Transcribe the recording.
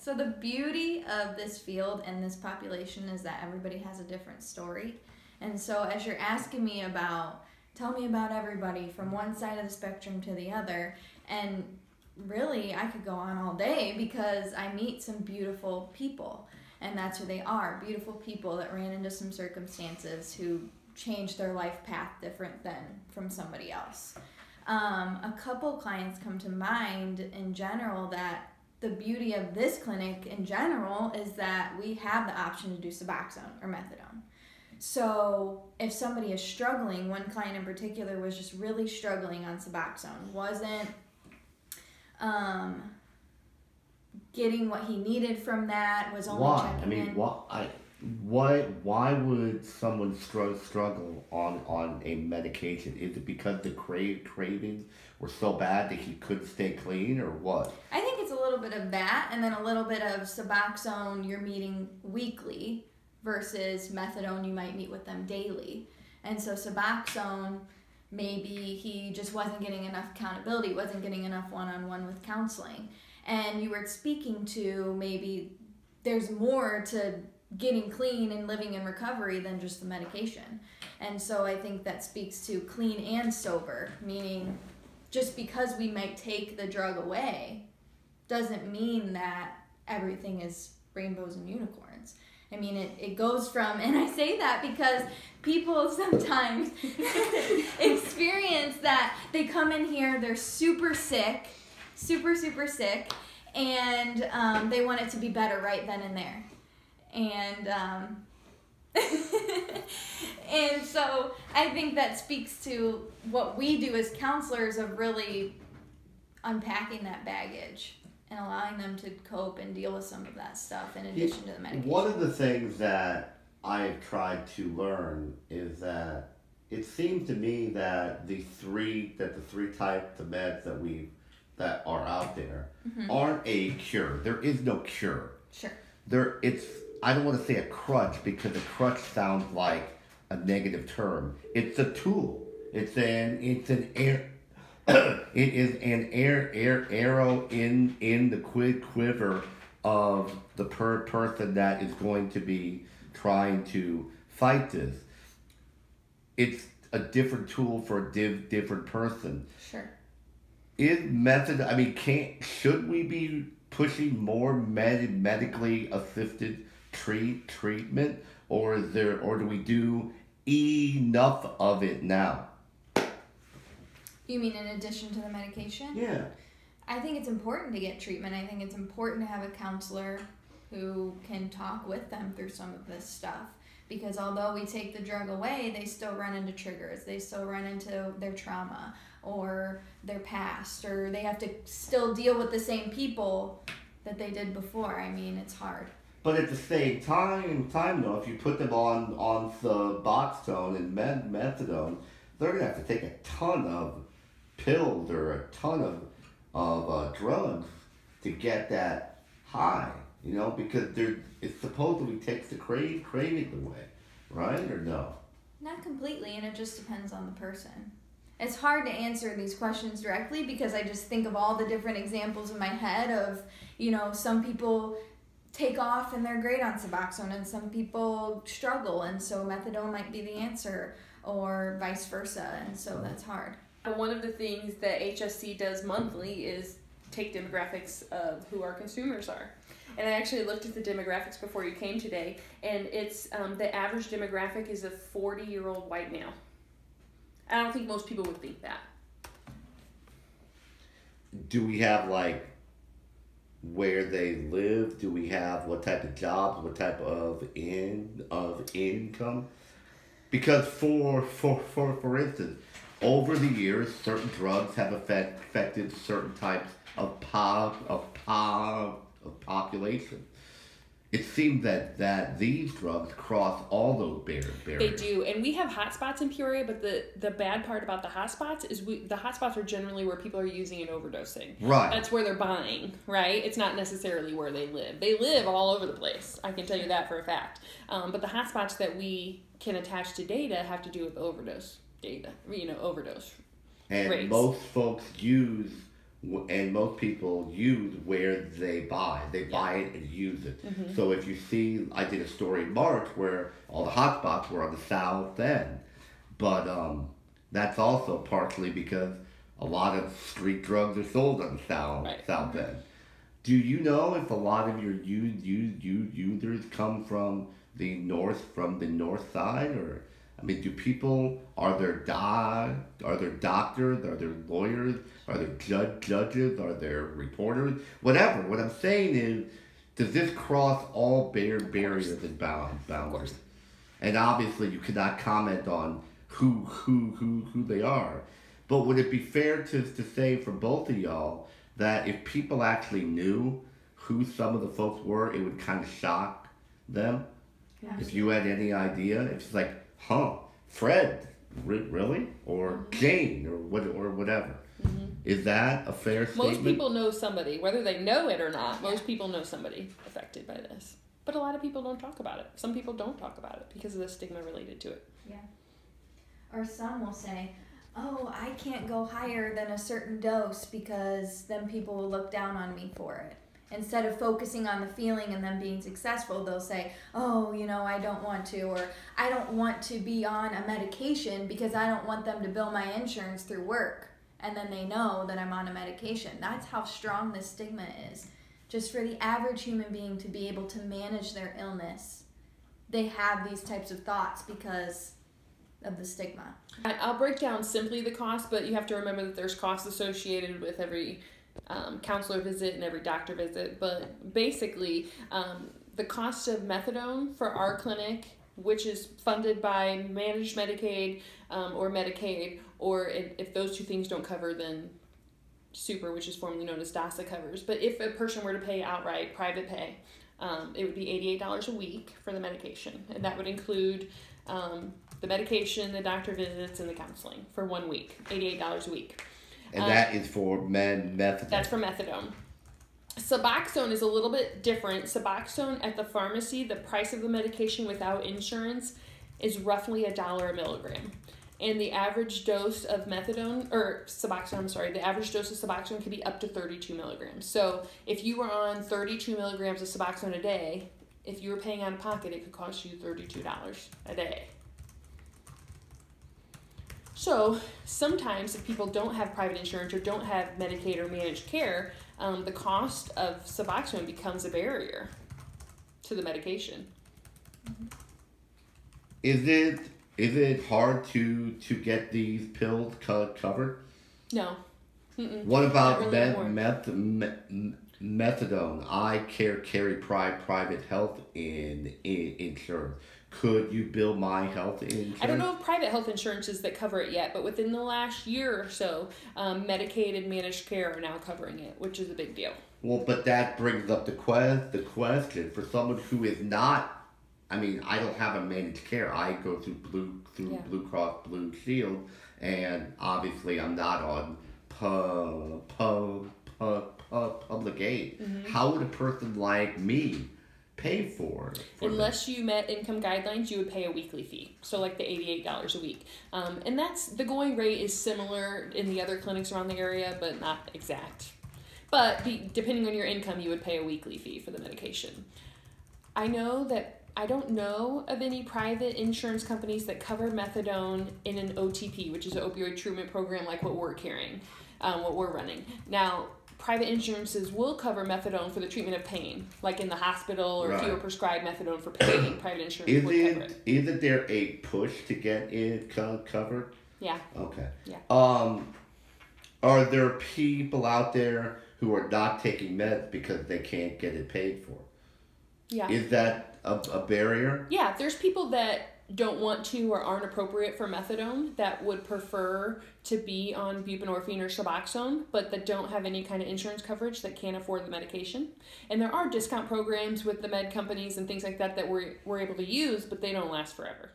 So the beauty of this field and this population is that everybody has a different story. And so as you're asking me about, tell me about everybody from one side of the spectrum to the other, and really I could go on all day because I meet some beautiful people, and that's who they are, beautiful people that ran into some circumstances who changed their life path different than from somebody else. A couple clients come to mind in general that the beauty of this clinic in general is that we have the option to do Suboxone or methadone. So if somebody is struggling, one client in particular was just really struggling on Suboxone, wasn't getting what he needed from that, was only checking in. Why would someone struggle on a medication? Is it because the cravings were so bad that he couldn't stay clean, or what? I think it's a little bit of that, and then a little bit of Suboxone you're meeting weekly versus methadone you might meet with them daily. And so Suboxone, maybe he just wasn't getting enough accountability, wasn't getting enough one-on-one with counseling. And you were speaking to maybe there's more to getting clean and living in recovery than just the medication. And so I think that speaks to clean and sober, meaning just because we might take the drug away doesn't mean that everything is rainbows and unicorns. I mean, it goes from, and I say that because people sometimes experience that they come in here, they're super sick, super sick, and they want it to be better right then and there. And and so I think that speaks to what we do as counselors of really unpacking that baggage and allowing them to cope and deal with some of that stuff in addition to the medication. One of the things that I've tried to learn is that it seems to me that the three types of meds that are out there aren't a cure. There is no cure. Sure. I don't want to say a crutch because a crutch sounds like a negative term. It's a tool. It is an arrow in the quiver of the person that is going to be trying to fight this. It's a different tool for a different person. Sure. Should we be pushing more medically assisted treatment, or do we do enough of it now? You mean in addition to the medication? Yeah. I think it's important to get treatment. I think it's important to have a counselor who can talk with them through some of this stuff. Because although we take the drug away, they still run into triggers. They still run into their trauma or their past, or they have to still deal with the same people that they did before. I mean, it's hard. But at the same time though, if you put them on Suboxone and methadone, they're going to have to take a ton of pills or a ton of drugs to get that high, because it supposedly takes the craving away, right, or no? Not completely, and it just depends on the person. It's hard to answer these questions directly because I just think of all the different examples in my head of, some people take off and they're great on Suboxone and some people struggle, and so methadone might be the answer or vice versa, and so that's hard. One of the things that HSC does monthly is take demographics of who our consumers are. And I actually looked at the demographics before you came today, and it's the average demographic is a 40-year-old white male. I don't think most people would think that. Do we have where they live? Do we have what type of jobs? What type of income? Because for instance, over the years, certain drugs have affected certain types of population. It seems that these drugs cross all those barriers. They do, and we have hotspots in Peoria, but the bad part about the hotspots is the hotspots are generally where people are using and overdosing. Right. That's where they're buying, right? It's not necessarily where they live. They live all over the place. I can tell you that for a fact. But the hotspots that we can attach to data have to do with overdose data, overdose and rates. Most folks use and most people use where they buy. They buy it and use it. Mm-hmm. So if you see, I did a story in March where all the hot spots were on the south end, but that's also partially because a lot of street drugs are sold on the south end. Do you know if a lot of your users come from the north side, or I mean, do people, are there doctors, are there lawyers, are there judges, are there reporters, whatever? What I'm saying is, does this cross all barriers and boundaries? And obviously, you cannot comment on who they are, but would it be fair to say for both of y'all that if people actually knew who some of the folks were, it would kind of shock them? Yeah. If you had any idea, it's like, Fred, really? Or Jane, or whatever. Mm-hmm. Is that a fair statement? Most people know somebody, whether they know it or not. Most people know somebody affected by this. But a lot of people don't talk about it. Some people don't talk about it because of the stigma related to it. Yeah. Or some will say, oh, I can't go higher than a certain dose because then people will look down on me for it. Instead of focusing on the feeling and them being successful, they'll say, oh, I don't want to, or I don't want to be on a medication because I don't want them to bill my insurance through work. And then they know that I'm on a medication. That's how strong this stigma is. Just for the average human being to be able to manage their illness, they have these types of thoughts because of the stigma. I'll break down simply the cost, but you have to remember that there's costs associated with every counselor visit and every doctor visit. But basically, the cost of methadone for our clinic, which is funded by managed Medicaid or Medicaid, or if those two things don't cover, then Super, which is formerly known as DASA, covers. But if a person were to pay outright, private pay, it would be $88 a week for the medication. And that would include the medication, the doctor visits, and the counseling for 1 week, $88 a week. And that is for methadone. That's for methadone. Suboxone is a little bit different. Suboxone at the pharmacy, the price of the medication without insurance is roughly $1 a milligram. And the average dose of methadone, or Suboxone, the average dose of Suboxone could be up to 32 milligrams. So if you were on 32 milligrams of Suboxone a day, if you were paying out of pocket, it could cost you $32 a day. So sometimes if people don't have private insurance or don't have Medicaid or managed care, the cost of Suboxone becomes a barrier to the medication. Is it hard to get these pills covered? No. What about really methadone? I carry private health insurance. Could you bill my health insurance? I don't know of private health insurances that cover it yet, but within the last year or so, Medicaid and managed care are now covering it, which is a big deal. Well, but that brings up the question for someone who is not. I mean, I don't have a managed care. I go through Blue Cross Blue Shield, and obviously I'm not on public aid. Mm-hmm. How would a person like me pay for Unless you met income guidelines, you would pay a weekly fee. So like the $88 a week. And that's, the going rate is similar in the other clinics around the area, but not exact. But depending on your income, you would pay a weekly fee for the medication. I don't know of any private insurance companies that cover methadone in an OTP, which is an opioid treatment program like what we're carrying, what we're running. Now, private insurances will cover methadone for the treatment of pain, like in the hospital, or if you were prescribed methadone for pain, private insurance would cover it. Isn't there a push to get it covered? Yeah. Okay. Yeah. Are there people out there who are not taking meds because they can't get it paid for? Yeah. Is that a barrier? Yeah, there's people that don't want to or aren't appropriate for methadone that would prefer to be on buprenorphine or Suboxone, but that don't have any kind of insurance coverage, that can't afford the medication. And there are discount programs with the med companies and things like that we're able to use, but they don't last forever.